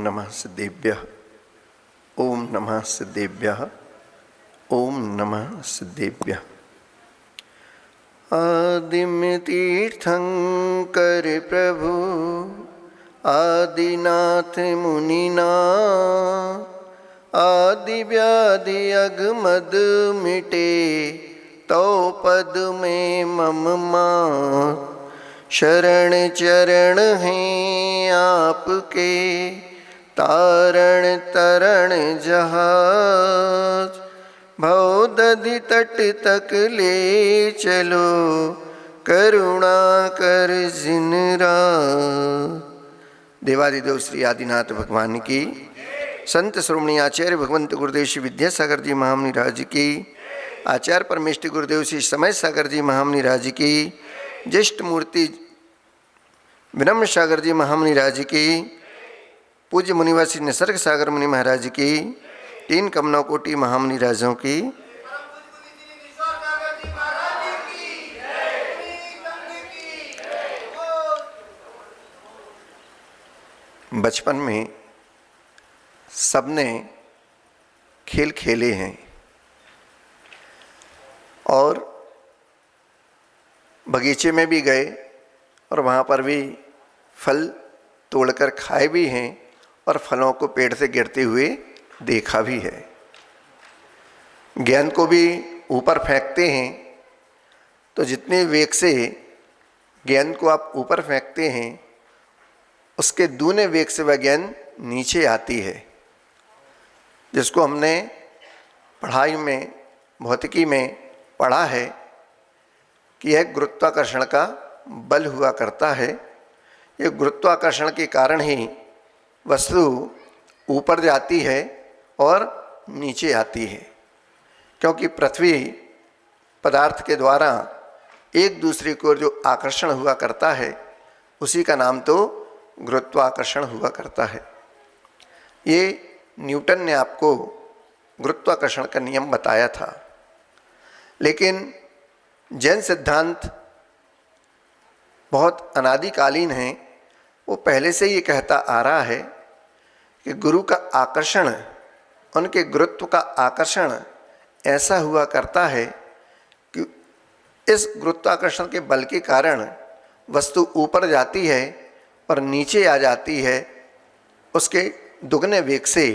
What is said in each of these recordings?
नमः सिद्धेभ्यः। ओम नमः सिद्धेभ्यः। ओम नमः सिद्धेभ्यः। आदिम तीर्थंकर प्रभु आदिनाथ मुनिना आदि व्याधि अगमद मिटे तो पद में मम मां शरण चरण हैं आपके तारण तरण जहाज भवदधि तट तक ले चलो करुणा कर जिनरा। देवादिदेव श्री आदिनाथ भगवान की, संत श्रोमणी आचार्य भगवंत गुरुदेव श्री विद्यासागर जी महामुनि राज की, आचार्य परमेष्टि गुरुदेव श्री समय सागर जी महामुनि राज की, ज्येष्ठ मूर्ति विनम्र सागर जी महामुनि राज की, पूज्य मुनिवासी निसर्ग सागर मुनि महाराज की, तीन कमनौ कोटि महामुनि राजों की। बचपन में सबने खेल खेले हैं और बगीचे में भी गए और वहाँ पर भी फल तोड़कर खाए भी हैं और फलों को पेड़ से गिरते हुए देखा भी है। गेंद को भी ऊपर फेंकते हैं तो जितने वेग से गेंद को आप ऊपर फेंकते हैं उसके दूने वेग से वह गेंद नीचे आती है, जिसको हमने पढ़ाई में भौतिकी में पढ़ा है कि यह गुरुत्वाकर्षण का बल हुआ करता है। यह गुरुत्वाकर्षण के कारण ही वस्तु ऊपर जाती है और नीचे आती है, क्योंकि पृथ्वी पदार्थ के द्वारा एक दूसरे को जो आकर्षण हुआ करता है उसी का नाम तो गुरुत्वाकर्षण हुआ करता है। ये न्यूटन ने आपको गुरुत्वाकर्षण का नियम बताया था, लेकिन जैन सिद्धांत बहुत अनादिकालीन है। वो पहले से ये कहता आ रहा है कि गुरु का आकर्षण, उनके गुरुत्व का आकर्षण ऐसा हुआ करता है कि इस गुरुत्वाकर्षण के बल के कारण वस्तु ऊपर जाती है और नीचे आ जाती है उसके दुगने वेग से।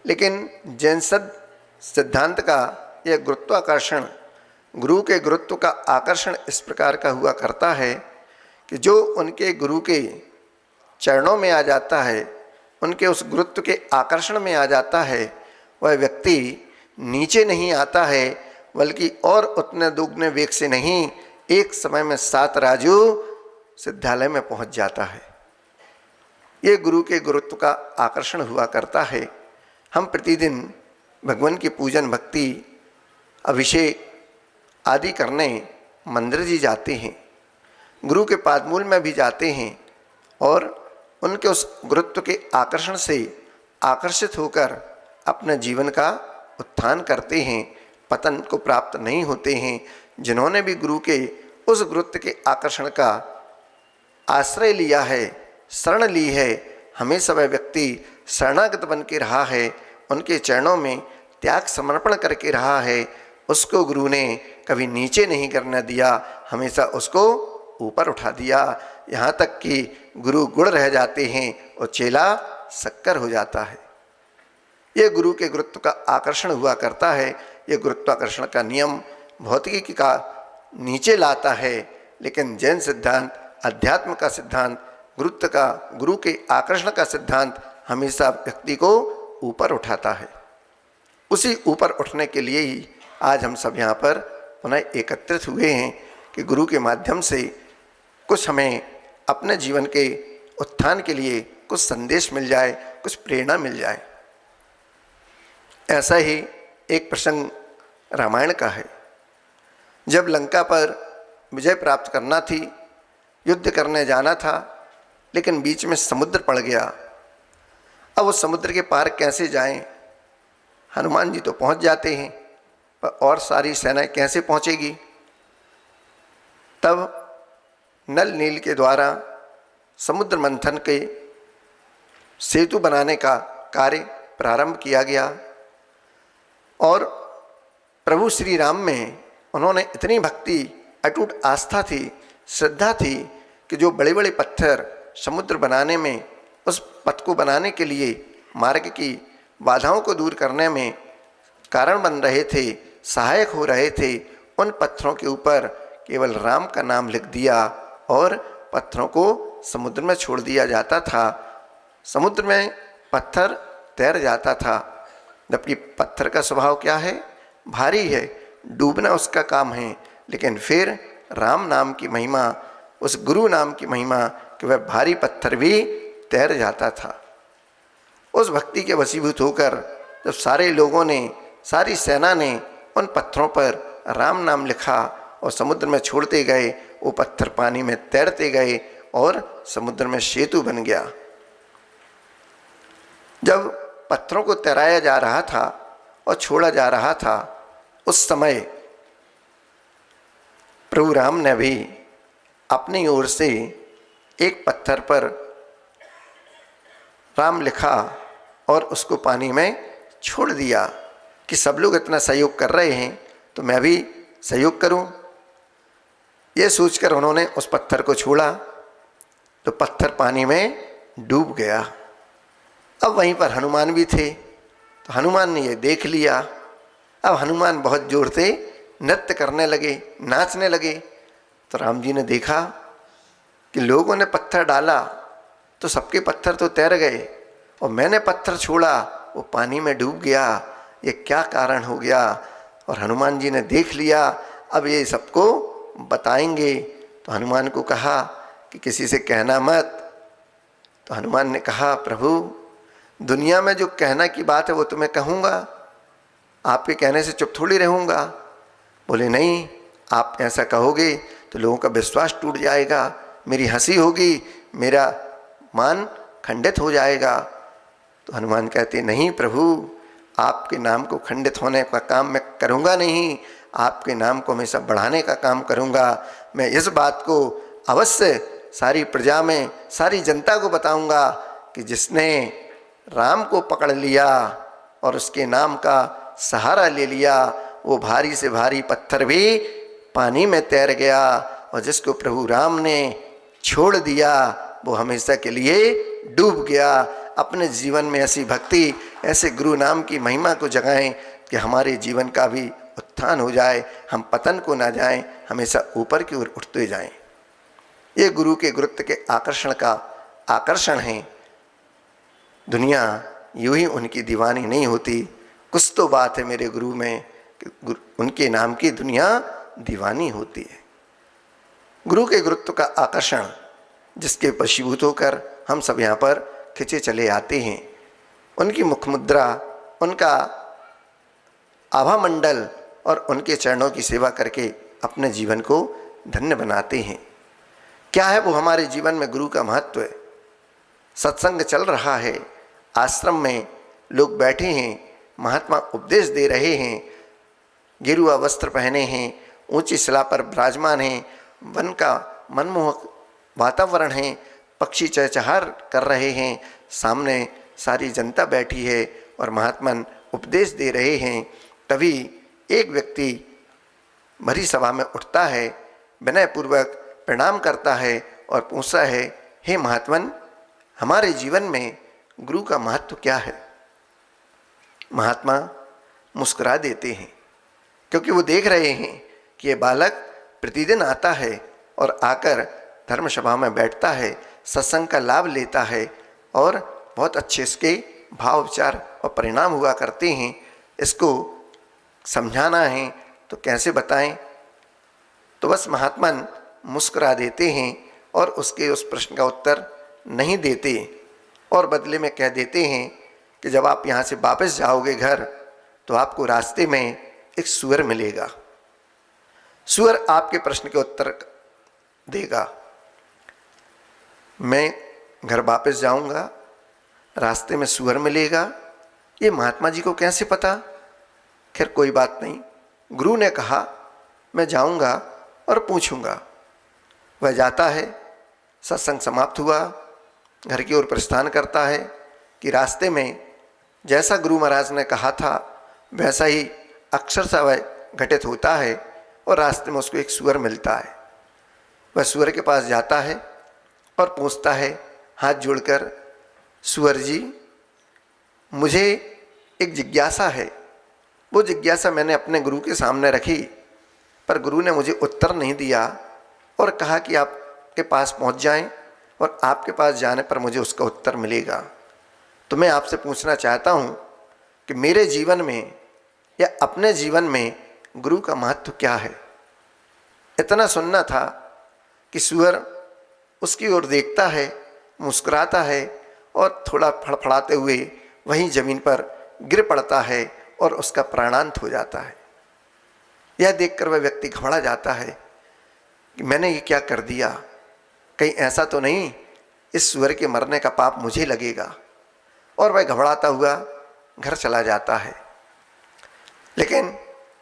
लेकिन जैन सिद्धांत का यह गुरुत्वाकर्षण, गुरु के गुरुत्व का आकर्षण इस प्रकार का हुआ करता है कि जो उनके गुरु के चरणों में आ जाता है, उनके उस गुरुत्व के आकर्षण में आ जाता है, वह व्यक्ति नीचे नहीं आता है बल्कि और उतने दुगने वेग से नहीं, एक समय में 7 राजू सिद्धालय में पहुंच जाता है। ये गुरु के गुरुत्व का आकर्षण हुआ करता है। हम प्रतिदिन भगवान की पूजन, भक्ति, अभिषेक आदि करने मंदिर जी जाते हैं, गुरु के पादमूल में भी जाते हैं और उनके उस गुरुत्व के आकर्षण से आकर्षित होकर अपने जीवन का उत्थान करते हैं, पतन को प्राप्त नहीं होते हैं। जिन्होंने भी गुरु के उस गुरुत्व के आकर्षण का आश्रय लिया है, शरण ली है, हमेशा वह व्यक्ति शरणागत बन के रहा है, उनके चरणों में त्याग समर्पण करके रहा है। उसको गुरु ने कभी नीचे नहीं करने दिया, हमेशा उसको ऊपर उठा दिया। यहाँ तक कि गुरु गुड़ रह जाते हैं और चेला शक्कर हो जाता है। ये गुरु के गुरुत्व का आकर्षण हुआ करता है। ये गुरुत्वाकर्षण का नियम भौतिकी का नीचे लाता है, लेकिन जैन सिद्धांत, अध्यात्म का सिद्धांत, गुरुत्व का, गुरु के आकर्षण का सिद्धांत हमेशा व्यक्ति को ऊपर उठाता है। उसी ऊपर उठने के लिए ही आज हम सब यहाँ पर पुनः एकत्रित हुए हैं कि गुरु के माध्यम से कुछ हमें अपने जीवन के उत्थान के लिए कुछ संदेश मिल जाए, कुछ प्रेरणा मिल जाए। ऐसा ही एक प्रसंग रामायण का है। जब लंका पर विजय प्राप्त करना थी, युद्ध करने जाना था, लेकिन बीच में समुद्र पड़ गया। अब उस समुद्र के पार कैसे जाएं? हनुमान जी तो पहुंच जाते हैं, पर और सारी सेनाएं कैसे पहुंचेगी? तब नल नील के द्वारा समुद्र मंथन के सेतु बनाने का कार्य प्रारंभ किया गया। और प्रभु श्री राम में उन्होंने इतनी भक्ति, अटूट आस्था थी, श्रद्धा थी कि जो बड़े बड़े पत्थर समुद्र बनाने में, उस पथ को बनाने के लिए, मार्ग की बाधाओं को दूर करने में कारण बन रहे थे, सहायक हो रहे थे, उन पत्थरों के ऊपर केवल राम का नाम लिख दिया और पत्थरों को समुद्र में छोड़ दिया जाता था। समुद्र में पत्थर तैर जाता था, जबकि पत्थर का स्वभाव क्या है? भारी है, डूबना उसका काम है। लेकिन फिर राम नाम की महिमा, उस गुरु नाम की महिमा कि वह भारी पत्थर भी तैर जाता था। उस भक्ति के वशीभूत होकर जब सारे लोगों ने, सारी सेना ने उन पत्थरों पर राम नाम लिखा और समुद्र में छोड़ते गए, वो पत्थर पानी में तैरते गए और समुद्र में सेतु बन गया। जब पत्थरों को तैराया जा रहा था और छोड़ा जा रहा था, उस समय प्रभु राम ने भी अपनी ओर से एक पत्थर पर राम लिखा और उसको पानी में छोड़ दिया कि सब लोग इतना सहयोग कर रहे हैं तो मैं भी सहयोग करूं। ये सोचकर उन्होंने उस पत्थर को छोड़ा तो पत्थर पानी में डूब गया। अब वहीं पर हनुमान भी थे, तो हनुमान ने ये देख लिया। अब हनुमान बहुत जोर से नृत्य करने लगे, नाचने लगे। तो राम जी ने देखा कि लोगों ने पत्थर डाला तो सबके पत्थर तो तैर गए और मैंने पत्थर छोड़ा, वो पानी में डूब गया। ये क्या कारण हो गया? और हनुमान जी ने देख लिया, अब ये सबको बताएंगे। तो हनुमान को कहा कि किसी से कहना मत। तो हनुमान ने कहा, प्रभु दुनिया में जो कहना की बात है वो तो मैं कहूँगा, आपके कहने से चुप थोड़ी रहूँगा। बोले नहीं, आप ऐसा कहोगे तो लोगों का विश्वास टूट जाएगा, मेरी हंसी होगी, मेरा मान खंडित हो जाएगा। तो हनुमान कहते, नहीं प्रभु, आपके नाम को खंडित होने का काम मैं करूँगा नहीं, आपके नाम को हमेशा बढ़ाने का काम करूँगा। मैं इस बात को अवश्य सारी प्रजा में, सारी जनता को बताऊँगा कि जिसने राम को पकड़ लिया और उसके नाम का सहारा ले लिया, वो भारी से भारी पत्थर भी पानी में तैर गया, और जिसको प्रभु राम ने छोड़ दिया वो हमेशा के लिए डूब गया। अपने जीवन में ऐसी भक्ति, ऐसे गुरु नाम की महिमा को जगाएं कि हमारे जीवन का भी उत्थान हो जाए, हम पतन को ना जाएं, हमेशा ऊपर की ओर उठते जाएं। ये गुरु के गुरुत्व के आकर्षण का आकर्षण है। दुनिया यूं ही उनकी दीवानी नहीं होती, कुछ तो बात है मेरे गुरु में कि उनके नाम की दुनिया दीवानी होती है। गुरु के गुरुत्व का आकर्षण जिसके वशीभूत होकर हम सब यहाँ पर खिंचे चले आते हैं, उनकी मुख मुद्रा, उनका आभा मंडल और उनके चरणों की सेवा करके अपने जीवन को धन्य बनाते हैं। क्या है वो हमारे जीवन में गुरु का महत्व? सत्संग चल रहा है, आश्रम में लोग बैठे हैं, महात्मा उपदेश दे रहे हैं, गेरुआ वस्त्र पहने हैं, ऊंची शिला पर विराजमान हैं, वन का मनमोहक वातावरण है, पक्षी चहचहार कर रहे हैं, सामने सारी जनता बैठी है और महात्मन उपदेश दे रहे हैं। तभी एक व्यक्ति भरी सभा में उठता है, विनयपूर्वक प्रणाम करता है और पूछता है, हे महात्मन, हमारे जीवन में गुरु का महत्व क्या है? महात्मा मुस्कुरा देते हैं, क्योंकि वो देख रहे हैं कि ये बालक प्रतिदिन आता है और आकर धर्म सभा में बैठता है, सत्संग का लाभ लेता है और बहुत अच्छे इसके भाव विचार और परिणाम हुआ करते हैं। इसको समझाना है तो कैसे बताएं? तो बस महात्मन मुस्कुरा देते हैं और उसके उस प्रश्न का उत्तर नहीं देते और बदले में कह देते हैं कि जब आप यहाँ से वापस जाओगे घर तो आपको रास्ते में एक सूअर मिलेगा। सूअर आपके प्रश्न के उत्तर देगा। मैं घर वापस जाऊंगा, रास्ते में सूअर मिलेगा, ये महात्मा जी को कैसे पता? खैर कोई बात नहीं, गुरु ने कहा मैं जाऊंगा और पूछूंगा। वह जाता है, सत्संग समाप्त हुआ, घर की ओर प्रस्थान करता है। कि रास्ते में जैसा गुरु महाराज ने कहा था वैसा ही अक्षरशः वह घटित होता है और रास्ते में उसको एक सूअर मिलता है। वह सूअर के पास जाता है और पूछता है हाथ जोड़कर, सूअर जी मुझे एक जिज्ञासा है। वो जिज्ञासा मैंने अपने गुरु के सामने रखी, पर गुरु ने मुझे उत्तर नहीं दिया और कहा कि आपके पास पहुंच जाएं और आपके पास जाने पर मुझे उसका उत्तर मिलेगा। तो मैं आपसे पूछना चाहता हूं कि मेरे जीवन में या अपने जीवन में गुरु का महत्व क्या है। इतना सुनना था कि सूअर उसकी ओर देखता है, मुस्कुराता है और थोड़ा फड़फड़ाते हुए वहीं जमीन पर गिर पड़ता है और उसका प्राणांत हो जाता है। यह देखकर वह व्यक्ति घबरा जाता है कि मैंने ये क्या कर दिया, कहीं ऐसा तो नहीं इस सूअर के मरने का पाप मुझे लगेगा। और वह घबराता हुआ घर चला जाता है, लेकिन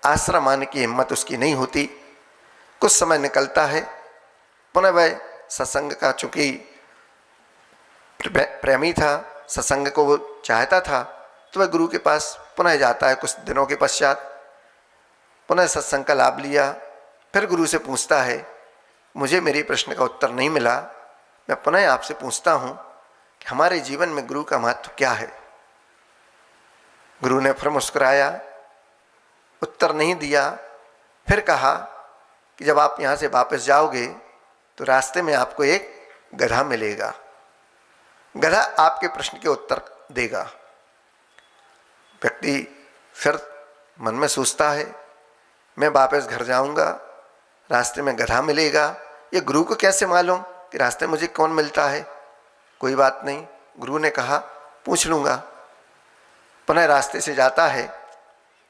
आश्रम आने की हिम्मत उसकी नहीं होती। कुछ समय निकलता है, पुनः वह सत्संग का चूंकि प्रेमी था, सत्संग को वो चाहता था, तो वह गुरु के पास पुनः जाता है। कुछ दिनों के पश्चात पुनः सत्संग का लाभ लिया, फिर गुरु से पूछता है मुझे मेरी प्रश्न का उत्तर नहीं मिला, मैं पुनः आपसे पूछता हूँ कि हमारे जीवन में गुरु का महत्व क्या है। गुरु ने फिर मुस्कुराया, उत्तर नहीं दिया, फिर कहा कि जब आप यहाँ से वापस जाओगे तो रास्ते में आपको एक गधा मिलेगा, गधा आपके प्रश्न के उत्तर देगा। व्यक्ति फिर मन में सोचता है मैं वापस घर जाऊंगा, रास्ते में गधा मिलेगा, ये गुरु को कैसे मालूम कि रास्ते में मुझे कौन मिलता है। कोई बात नहीं, गुरु ने कहा पूछ लूँगा। पुनः रास्ते से जाता है,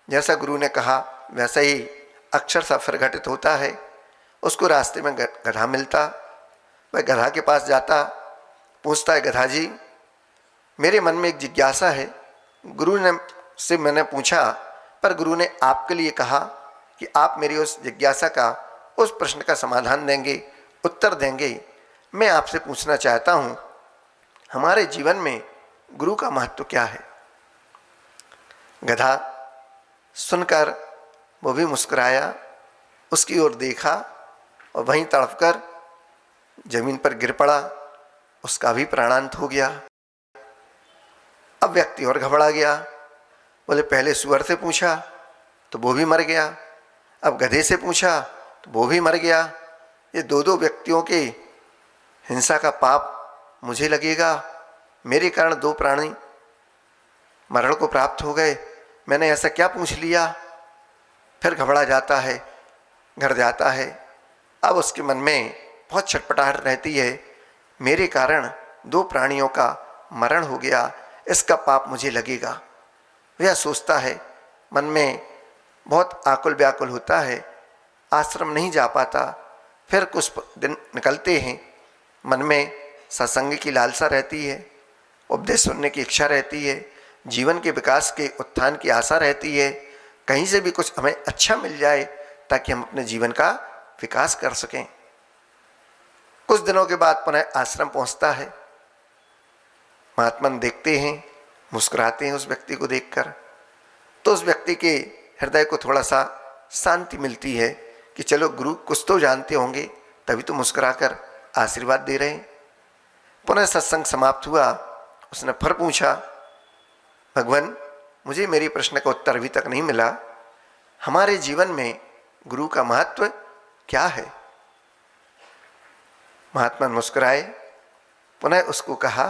जैसा गुरु ने कहा वैसा ही अक्षरशः फिर घटित होता है। उसको रास्ते में गधा मिलता, वह गधा के पास जाता, पूछता है गधा जी मेरे मन में एक जिज्ञासा है, गुरु ने से मैंने पूछा पर गुरु ने आपके लिए कहा कि आप मेरी उस जिज्ञासा का, उस प्रश्न का समाधान देंगे, उत्तर देंगे। मैं आपसे पूछना चाहता हूँ हमारे जीवन में गुरु का महत्व क्या है। गधा सुनकर वो भी मुस्कुराया, उसकी ओर देखा और वहीं तड़पकर जमीन पर गिर पड़ा, उसका भी प्राणांत हो गया। अब व्यक्ति और घबरा गया, बोले पहले सूअर से पूछा तो वो भी मर गया, अब गधे से पूछा तो वो भी मर गया। ये दो व्यक्तियों के हिंसा का पाप मुझे लगेगा, मेरे कारण दो प्राणी मरण को प्राप्त हो गए, मैंने ऐसा क्या पूछ लिया। फिर घबरा जाता है, घर जाता है। अब उसके मन में बहुत छटपटाहट रहती है, मेरे कारण दो प्राणियों का मरण हो गया, इसका पाप मुझे लगेगा। वह सोचता है, मन में बहुत आकुल व्याकुल होता है, आश्रम नहीं जा पाता। फिर कुछ दिन निकलते हैं, मन में सत्संग की लालसा रहती है, उपदेश सुनने की इच्छा रहती है, जीवन के विकास के उत्थान की आशा रहती है, कहीं से भी कुछ हमें अच्छा मिल जाए ताकि हम अपने जीवन का विकास कर सकें। कुछ दिनों के बाद पुनः आश्रम पहुंचता है, महात्मा देखते हैं, मुस्कुराते हैं उस व्यक्ति को देखकर। तो उस व्यक्ति के हृदय को थोड़ा सा शांति मिलती है कि चलो गुरु कुछ तो जानते होंगे, तभी तो मुस्कुराकर आशीर्वाद दे रहे हैं। पुनः सत्संग समाप्त हुआ, उसने फिर पूछा भगवान मुझे मेरी प्रश्न का उत्तर अभी तक नहीं मिला, हमारे जीवन में गुरु का महत्व क्या है। महात्मा मुस्कुराए, पुनः उसको कहा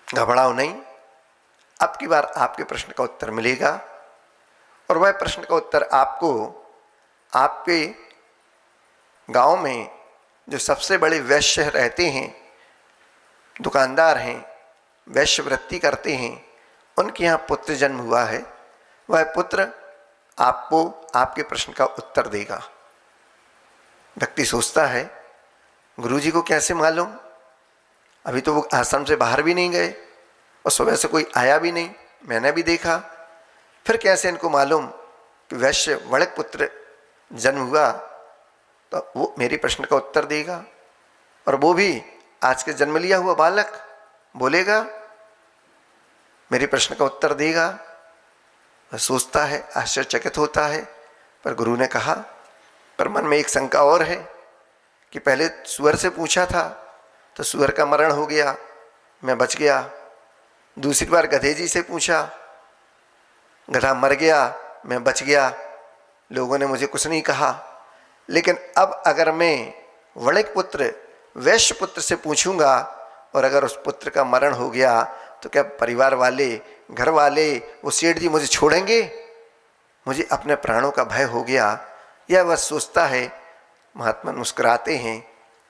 घबराओ नहीं, अब की बार आपके प्रश्न का उत्तर मिलेगा। और वह प्रश्न का उत्तर आपको आपके गांव में जो सबसे बड़े वैश्य रहते हैं, दुकानदार हैं, वैश्यवृत्ति करते हैं, उनके यहाँ पुत्र जन्म हुआ है, वह पुत्र आपको आपके प्रश्न का उत्तर देगा। व्यक्ति सोचता है गुरुजी को कैसे मालूम, अभी तो वो आश्रम से बाहर भी नहीं गए और सुबह से कोई आया भी नहीं, मैंने भी देखा, फिर कैसे इनको मालूम कि वैश्य वणिक पुत्र जन्म हुआ तो वो मेरी प्रश्न का उत्तर देगा। और वो भी आज के जन्म लिया हुआ बालक बोलेगा। मेरे प्रश्न का उत्तर देगा। वह सोचता है, आश्चर्यचकित होता है। पर गुरु ने कहा, पर मन में एक शंका और है कि पहले सुअर से पूछा था तो सुअर का मरण हो गया, मैं बच गया। दूसरी बार गधे जी से पूछा, गधा मर गया, मैं बच गया, लोगों ने मुझे कुछ नहीं कहा। लेकिन अब अगर मैं वणिक पुत्र वैश्य पुत्र से पूछूंगा और अगर उस पुत्र का मरण हो गया तो क्या परिवार वाले, घर वाले, वो सेठ जी मुझे छोड़ेंगे? मुझे अपने प्राणों का भय हो गया। यह वह सोचता है। महात्मा मुस्कुराते हैं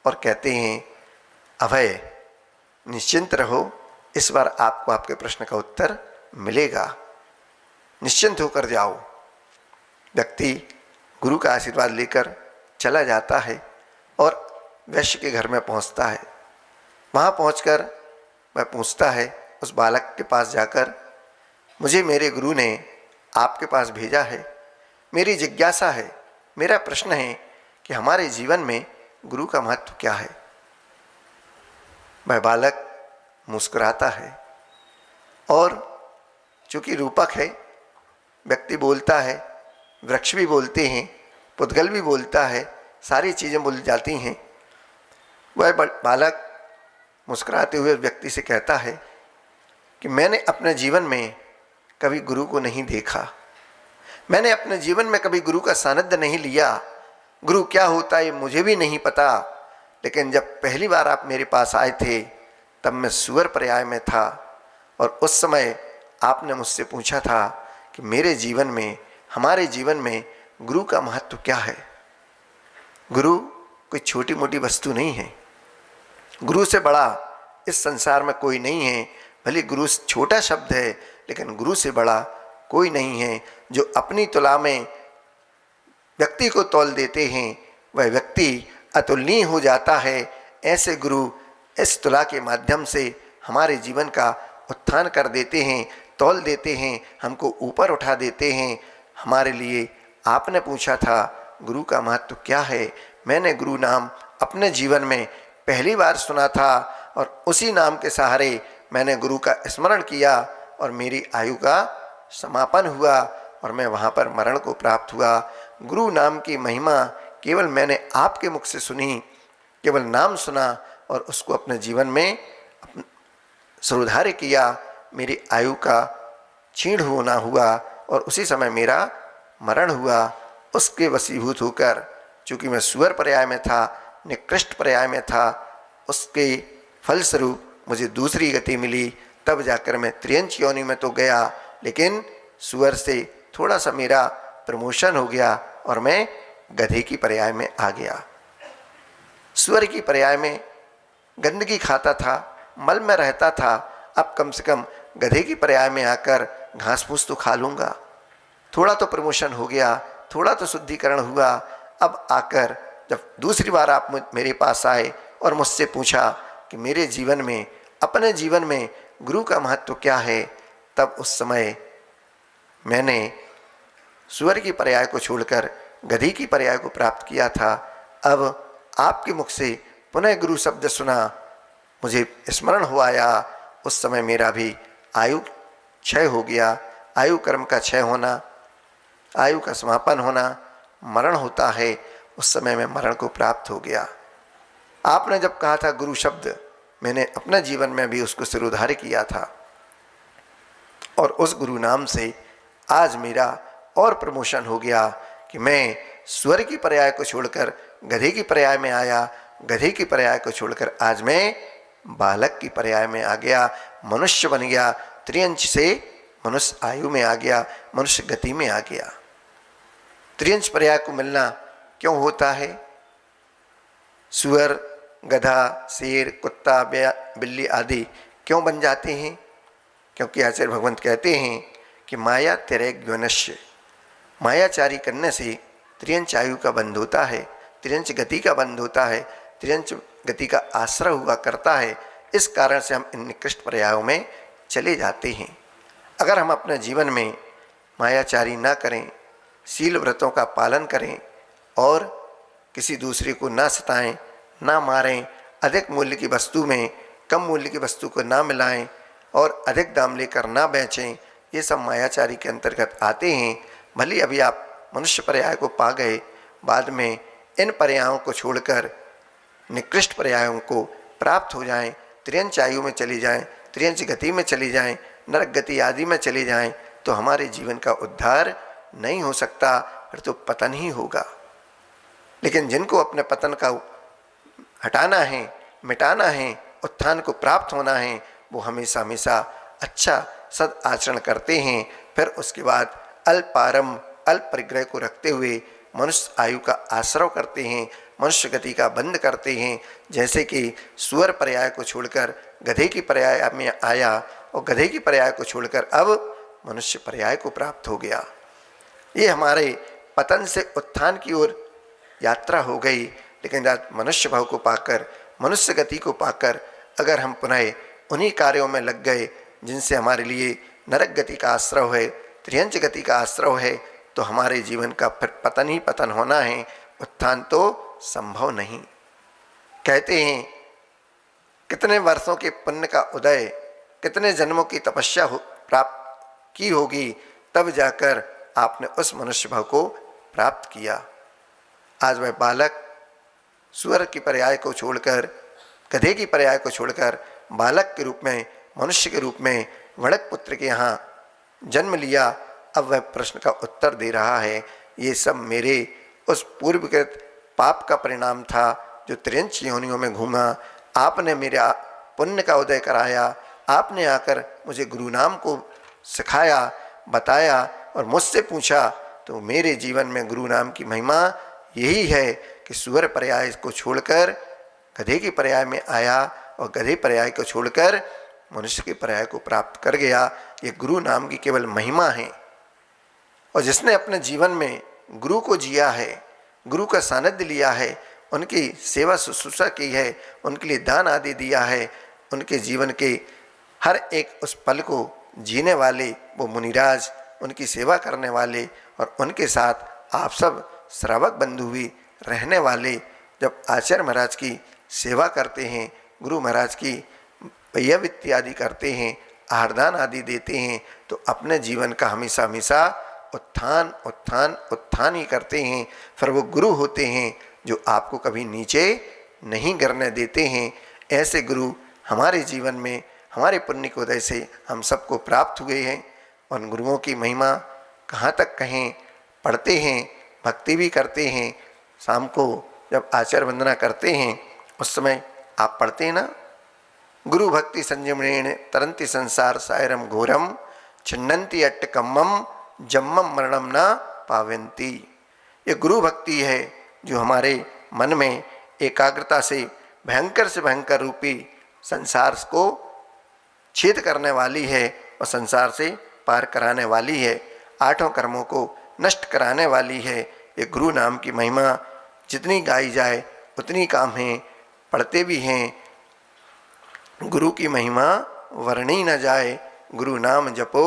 और कहते हैं, अभय निश्चिंत रहो, इस बार आपको आपके प्रश्न का उत्तर मिलेगा, निश्चिंत होकर जाओ। व्यक्ति गुरु का आशीर्वाद लेकर चला जाता है और वैश्य के घर में पहुंचता है। वहां पहुंचकर वह पूछता है उस बालक के पास जाकर, मुझे मेरे गुरु ने आपके पास भेजा है, मेरी जिज्ञासा है, मेरा प्रश्न है कि हमारे जीवन में गुरु का महत्व क्या है। वह बालक मुस्कुराता है और चूंकि रूपक है, व्यक्ति बोलता है, वृक्ष भी बोलते हैं, पुद्गल भी बोलता है, सारी चीज़ें बोल जाती हैं। वह बालक मुस्कुराते हुए व्यक्ति से कहता है कि मैंने अपने जीवन में कभी गुरु को नहीं देखा, मैंने अपने जीवन में कभी गुरु का सानिध्य नहीं लिया, गुरु क्या होता है मुझे भी नहीं पता। लेकिन जब पहली बार आप मेरे पास आए थे तब मैं सुअर पर्याय में था और उस समय आपने मुझसे पूछा था कि मेरे जीवन में, हमारे जीवन में गुरु का महत्व क्या है। गुरु कोई छोटी मोटी वस्तु नहीं है, गुरु से बड़ा इस संसार में कोई नहीं है। भले गुरु छोटा शब्द है लेकिन गुरु से बड़ा कोई नहीं है। जो अपनी तुला में व्यक्ति को तौल देते हैं वह व्यक्ति अतुलनीय हो जाता है। ऐसे गुरु इस तुला के माध्यम से हमारे जीवन का उत्थान कर देते हैं, तौल देते हैं, हमको ऊपर उठा देते हैं। हमारे लिए आपने पूछा था गुरु का महत्व क्या है। मैंने गुरु नाम अपने जीवन में पहली बार सुना था और उसी नाम के सहारे मैंने गुरु का स्मरण किया और मेरी आयु का समापन हुआ और मैं वहाँ पर मरण को प्राप्त हुआ। गुरु नाम की महिमा केवल मैंने आपके मुख से सुनी, केवल नाम सुना और उसको अपने जीवन में सुधार्य किया। मेरी आयु का क्षीण होना हुआ और उसी समय मेरा मरण हुआ। उसके वशीभूत होकर, चूँकि मैं सुअर पर्याय में था, निकृष्ट पर्याय में था, उसके फलस्वरूप मुझे दूसरी गति मिली। तब जाकर मैं त्रियंच योनि में तो गया लेकिन सुअर से थोड़ा सा मेरा प्रमोशन हो गया और मैं गधे की पर्याय में आ गया। सुअर की पर्याय में गंदगी खाता था, मल में रहता था, अब कम से कम गधे की पर्याय में आकर घास फूस तो खा लूँगा। थोड़ा तो प्रमोशन हो गया, थोड़ा तो शुद्धिकरण हुआ। अब आकर जब दूसरी बार आप मेरे पास आए और मुझसे पूछा कि मेरे जीवन में, अपने जीवन में गुरु का महत्व क्या है, तब उस समय मैंने सुअर की पर्याय को छोड़कर गधी की पर्याय को प्राप्त किया था। अब आपके मुख से पुनः गुरु शब्द सुना, मुझे स्मरण हो आया। उस समय मेरा भी आयु क्षय हो गया। आयु कर्म का क्षय होना, आयु का समापन होना, मरण होता है। उस समय में मरण को प्राप्त हो गया। आपने जब कहा था गुरु शब्द, मैंने अपने जीवन में भी उसको सिरोधार्य किया था और उस गुरु नाम से आज मेरा और प्रमोशन हो गया कि मैं सुअर की पर्याय को छोड़कर गधे की पर्याय में आया, गधे की पर्याय को छोड़कर आज मैं बालक की पर्याय में आ गया, मनुष्य बन गया। त्रियंच से मनुष्य आयु में आ गया, मनुष्य गति में आ गया। त्रियंच पर्याय को मिलना क्यों होता है? सुअर, गधा, शेर, कुत्ता, बिल्ली आदि क्यों बन जाते हैं? क्योंकि आचार्य भगवंत कहते हैं कि माया तिरैग्योनश्य, मायाचारी करने से त्रियंच आयु का बंध होता है, त्रियंच गति का बंध होता है, त्रियंच गति का आश्रय हुआ करता है। इस कारण से हम इन निकृष्ट पर्यायों में चले जाते हैं। अगर हम अपने जीवन में मायाचारी ना करें, शील व्रतों का पालन करें और किसी दूसरे को ना सताएं, ना मारें, अधिक मूल्य की वस्तु में कम मूल्य की वस्तु को ना मिलाएं और अधिक दाम लेकर ना बेचें, ये सब मायाचारी के अंतर्गत आते हैं। भले अभी आप मनुष्य पर्याय को पा गए, बाद में इन पर्यायों को छोड़कर निकृष्ट पर्यायों को प्राप्त हो जाएं, त्रियंच आयु में चली जाएं, त्रियंच गति में चली जाएं, नरक गति आदि में चली जाएं, तो हमारे जीवन का उद्धार नहीं हो सकता, फिर तो पतन ही होगा। लेकिन जिनको अपने पतन का हटाना है, मिटाना है, उत्थान को प्राप्त होना है, वो हमेशा हमेशा अच्छा सद आचरण करते हैं। फिर उसके बाद अल्पारम अल्प परिग्रह को रखते हुए मनुष्य आयु का आश्रय करते हैं, मनुष्य गति का बंद करते हैं। जैसे कि सुअर पर्याय को छोड़कर गधे की पर्याय में आया और गधे की पर्याय को छोड़कर अब मनुष्य पर्याय को प्राप्त हो गया। ये हमारे पतन से उत्थान की ओर यात्रा हो गई। लेकिन जब मनुष्य भाव को पाकर, मनुष्य गति को पाकर अगर हम पुनः उन्हीं कार्यों में लग गए जिनसे हमारे लिए नरक गति का आश्रय है, त्रियंच गति का आश्रय है, तो हमारे जीवन का फिर पतन ही पतन होना है, उत्थान तो संभव नहीं। कहते हैं कितने वर्षों के पुण्य का उदय, कितने जन्मों की तपस्या प्राप्त की होगी, तब जाकर आपने उस मनुष्य भाव को प्राप्त किया। आज वह बालक सुअर की पर्याय को छोड़कर, गधे की पर्याय को छोड़कर बालक के रूप में, मनुष्य के रूप में वणक पुत्र के यहाँ जन्म लिया। अब वह प्रश्न का उत्तर दे रहा है, ये सब मेरे उस पूर्वकृत पाप का परिणाम था जो त्रियंच योनियों में घूमा। आपने मेरा पुण्य का उदय कराया, आपने आकर मुझे गुरु नाम को सिखाया, बताया और मुझसे पूछा, तो मेरे जीवन में गुरु नाम की महिमा यही है कि सुअर पर्याय को छोड़कर गधे की पर्याय में आया और गधे पर्याय को छोड़कर मनुष्य के पर्याय को प्राप्त कर गया। ये गुरु नाम की केवल महिमा है। और जिसने अपने जीवन में गुरु को जिया है, गुरु का सानिध्य लिया है, उनकी सेवा शुश्रूषा की है, उनके लिए दान आदि दिया है, उनके जीवन के हर एक उस पल को जीने वाले वो मुनिराज, उनकी सेवा करने वाले और उनके साथ आप सब श्रावक बंधु भी रहने वाले, जब आचार्य महाराज की सेवा करते हैं, गुरु महाराज की यज्ञ आदि करते हैं, आहारदान आदि देते हैं, तो अपने जीवन का हमेशा हमेशा उत्थान उत्थान उत्थान ही करते हैं। फिर वो गुरु होते हैं जो आपको कभी नीचे नहीं गिरने देते हैं। ऐसे गुरु हमारे जीवन में, हमारे पुण्य के उदय से हम सबको प्राप्त हुए हैं। उन गुरुओं की महिमा कहाँ तक कहें, पढ़ते हैं, भक्ति भी करते हैं। शाम को जब आचार्य वंदना करते हैं उस समय आप पढ़ते हैं ना, गुरु भक्ति संयमनेन तरंति संसार सायरम घोरम छिन्नन्ति अट्टकम्मम जम्मम मरणम न पावंती। ये गुरु भक्ति है जो हमारे मन में एकाग्रता से भयंकर रूपी संसार को छेद करने वाली है और संसार से पार कराने वाली है, आठों कर्मों को नष्ट कराने वाली है। ये गुरु नाम की महिमा जितनी गाई जाए उतनी काम है, पढ़ते भी हैं। गुरु की महिमा वर्णी न जाए, गुरु नाम जपो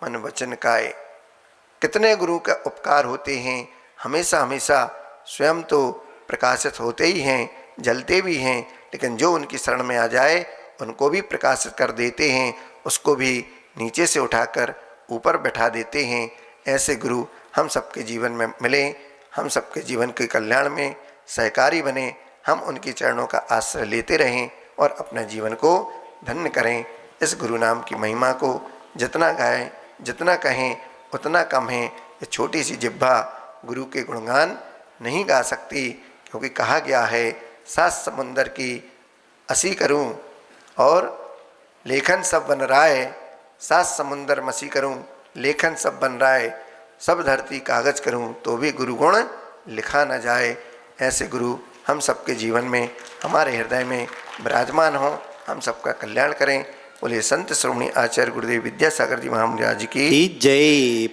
मन वचन काए। कितने गुरु का उपकार होते हैं, हमेशा हमेशा स्वयं तो प्रकाशित होते ही हैं, जलते भी हैं, लेकिन जो उनकी शरण में आ जाए उनको भी प्रकाशित कर देते हैं, उसको भी नीचे से उठाकर ऊपर बैठा देते हैं। ऐसे गुरु हम सबके जीवन में मिले, हम सबके जीवन के कल्याण में सहकारी बने, हम उनके चरणों का आश्रय लेते रहें और अपने जीवन को धन्य करें। इस गुरु नाम की महिमा को जितना गाएं, जितना कहें उतना कम है। ये छोटी सी जिह्वा गुरु के गुणगान नहीं गा सकती, क्योंकि कहा गया है 7 समुंदर की असी करूं और लेखन सब बन राय, 7 समुंदर मसी करूं लेखन सब बन राय, सब धरती कागज करूं तो भी गुरु गुण लिखा न जाए। ऐसे गुरु हम सबके जीवन में, हमारे हृदय में विराजमान हों, हम सबका कल्याण करें। बोले संत श्रोमणी आचार्य गुरुदेव विद्यासागर जी महाराज की जय।